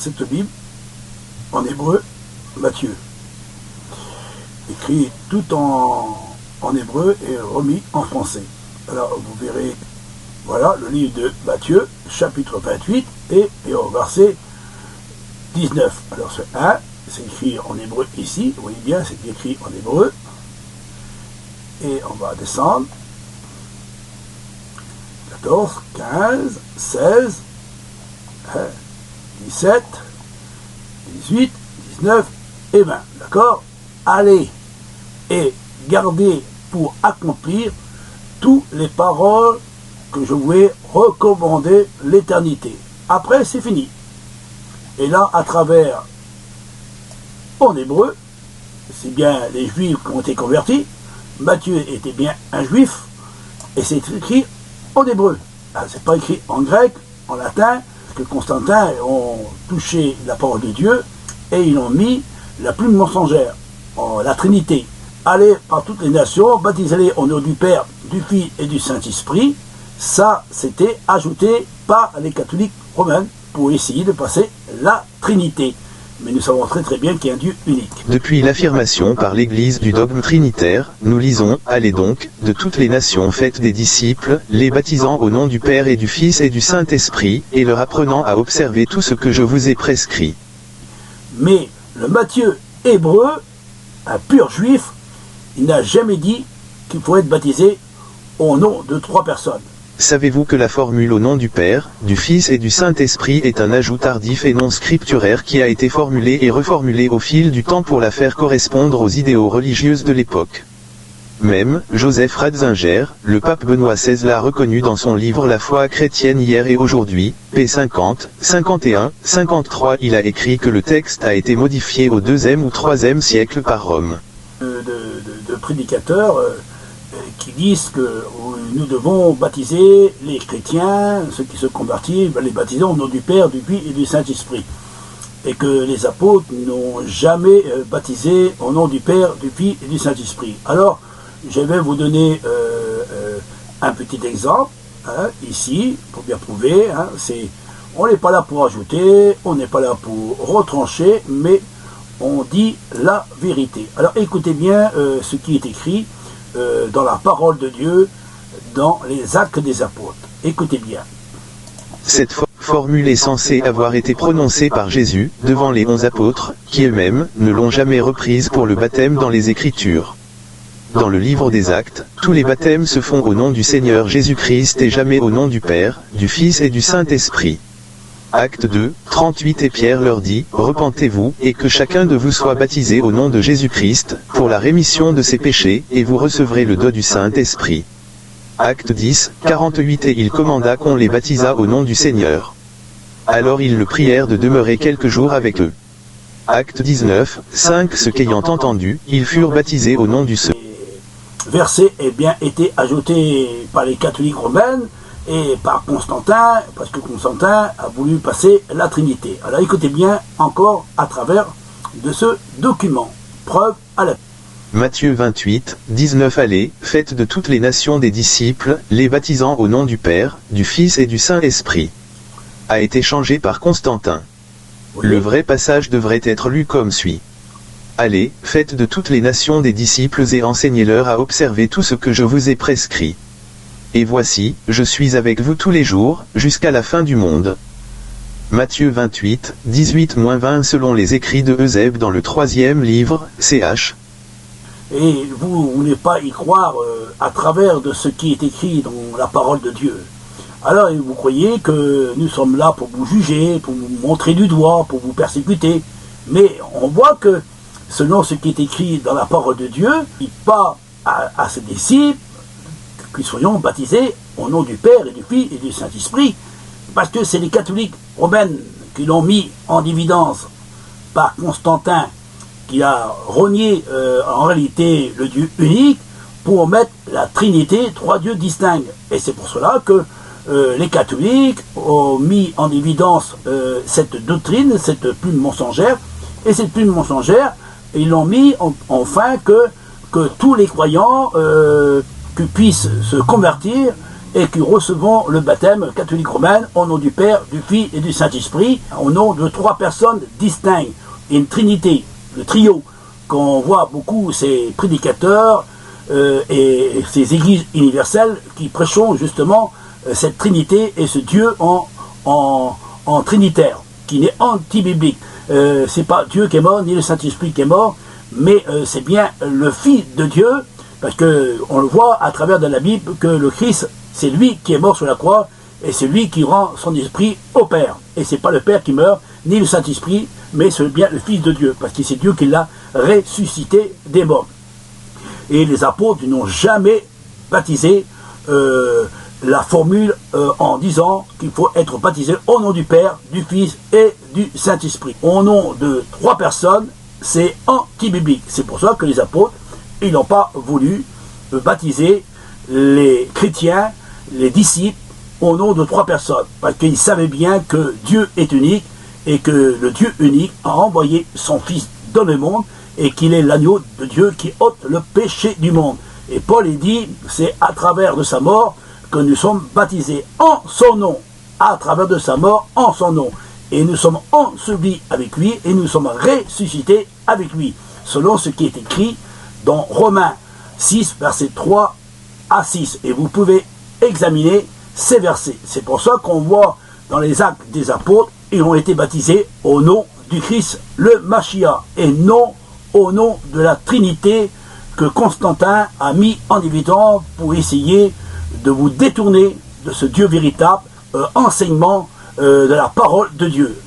cette Bible en hébreu, Matthieu. Écrit tout en hébreu et remis en français. Alors vous verrez, voilà le livre de Matthieu, chapitre 28 et au verset 19. Alors ce 1, c'est écrit en hébreu ici, vous voyez bien, c'est écrit en hébreu. Et on va descendre. 14, 15, 16, 17, 18, 19 et 20. D'accord? Allez et gardez pour accomplir toutes les paroles que je vous ai recommandées l'éternité. Après, c'est fini. Et là, à travers, en hébreu, c'est bien les Juifs qui ont été convertis. Matthieu était bien un Juif, et c'est écrit en hébreu. C'est pas écrit en grec, en latin, parce que Constantin ont touché la parole de Dieu, et ils ont mis la plume mensongère, la Trinité. Allez par toutes les nations, baptisez-les au nom du Père, du Fils et du Saint-Esprit. Ça, c'était ajouté par les catholiques romains pour essayer de passer la Trinité. Mais nous savons très très bien qu'il y a un Dieu unique. Depuis l'affirmation par l'Église du dogme trinitaire, nous lisons « Allez donc, de toutes les nations faites des disciples, les baptisant au nom du Père et du Fils et du Saint-Esprit, et leur apprenant à observer tout ce que je vous ai prescrit. » Mais le Matthieu hébreu, un pur juif, il n'a jamais dit qu'il faut être baptisé au nom de 3 personnes. Savez-vous que la formule au nom du Père, du Fils et du Saint-Esprit est un ajout tardif et non scripturaire qui a été formulé et reformulé au fil du temps pour la faire correspondre aux idéaux religieuses de l'époque. Même, Joseph Ratzinger, le pape Benoît XVI l'a reconnu dans son livre La foi chrétienne hier et aujourd'hui, p. 50, 51, 53. Il a écrit que le texte a été modifié au IIe ou IIIe siècle par Rome. De prédicateurs qui disent que nous devons baptiser les chrétiens, ceux qui se convertissent, les baptiser au nom du Père, du Fils et du Saint-Esprit. Et que les apôtres n'ont jamais baptisé au nom du Père, du Fils et du Saint-Esprit. Alors, je vais vous donner un petit exemple, ici, pour bien prouver. On n'est pas là pour ajouter, on n'est pas là pour retrancher, mais on dit la vérité. Alors écoutez bien ce qui est écrit dans la parole de Dieu, dans les actes des apôtres. Écoutez bien. Cette formule est censée avoir été prononcée par Jésus, devant les 11 apôtres, qui eux-mêmes ne l'ont jamais reprise pour le baptême dans les Écritures. Dans le livre des Actes, tous les baptêmes se font au nom du Seigneur Jésus-Christ et jamais au nom du Père, du Fils et du Saint-Esprit. Acte 2, 38. Et Pierre leur dit, « Repentez-vous, et que chacun de vous soit baptisé au nom de Jésus-Christ, pour la rémission de ses péchés, et vous recevrez le don du Saint-Esprit. » Acte 10, 48. Et il commanda qu'on les baptisât au nom du Seigneur. Alors ils le prièrent de demeurer quelques jours avec eux. Acte 19, 5. Ce qu'ayant entendu, ils furent baptisés au nom du Seigneur. Verset bien été ajouté par les catholiques romaines et par Constantin, parce que Constantin a voulu passer la Trinité. Alors écoutez bien encore à travers de ce document. Preuve à la... Matthieu 28, 19. Allez, faites de toutes les nations des disciples, les baptisant au nom du Père, du Fils et du Saint-Esprit. A été changé par Constantin. Oui. Le vrai passage devrait être lu comme suit. Allez, faites de toutes les nations des disciples et enseignez-leur à observer tout ce que je vous ai prescrit. Et voici, je suis avec vous tous les jours, jusqu'à la fin du monde. Matthieu 28, 18-20 selon les écrits de Eusèbe dans le 3e livre, ch. Et vous ne voulez pas y croire à travers de ce qui est écrit dans la parole de Dieu. Alors vous croyez que nous sommes là pour vous juger, pour vous montrer du doigt, pour vous persécuter. Mais on voit que, selon ce qui est écrit dans la parole de Dieu, il parle à ses disciples que soyons baptisés au nom du Père et du Fils et du Saint-Esprit, parce que c'est les catholiques romaines qui l'ont mis en évidence par Constantin, qui a renié en réalité le Dieu unique pour mettre la Trinité, 3 dieux distincts. Et c'est pour cela que les catholiques ont mis en évidence cette doctrine, cette plume mensongère, et cette plume mensongère, ils l'ont mis enfin que tous les croyants puissent se convertir et qui recevons le baptême catholique romain au nom du Père, du Fils et du Saint-Esprit, au nom de 3 personnes distinctes, une trinité, le trio, qu'on voit beaucoup ces prédicateurs et ces églises universelles qui prêchent justement cette trinité et ce Dieu en trinitaire, qui n'est anti-biblique. C'est pas Dieu qui est mort, ni le Saint-Esprit qui est mort, mais c'est bien le Fils de Dieu, parce qu'on le voit à travers de la Bible que le Christ, c'est lui qui est mort sur la croix, et c'est lui qui rend son esprit au Père. Et c'est pas le Père qui meurt, ni le Saint-Esprit, mais c'est bien le Fils de Dieu, parce que c'est Dieu qui l'a ressuscité des morts. Et les apôtres n'ont jamais baptisé la formule en disant qu'il faut être baptisé au nom du Père, du Fils et du Saint-Esprit. Au nom de 3 personnes, c'est anti-biblique. C'est pour ça que les apôtres, ils n'ont pas voulu baptiser les chrétiens, les disciples, au nom de 3 personnes. Parce qu'ils savaient bien que Dieu est unique et que le Dieu unique a envoyé son Fils dans le monde et qu'il est l'agneau de Dieu qui ôte le péché du monde. Et Paul il dit, c'est à travers de sa mort que nous sommes baptisés en son nom, à travers de sa mort en son nom. Et nous sommes ensevelis avec lui et nous sommes ressuscités avec lui, selon ce qui est écrit dans Romains 6, versets 3 à 6. Et vous pouvez examiner ces versets. C'est pour ça qu'on voit dans les actes des apôtres, ils ont été baptisés au nom du Christ, le Mashiach, et non au nom de la Trinité que Constantin a mis en évidence pour essayer de vous détourner de ce Dieu véritable, enseignement de la parole de Dieu.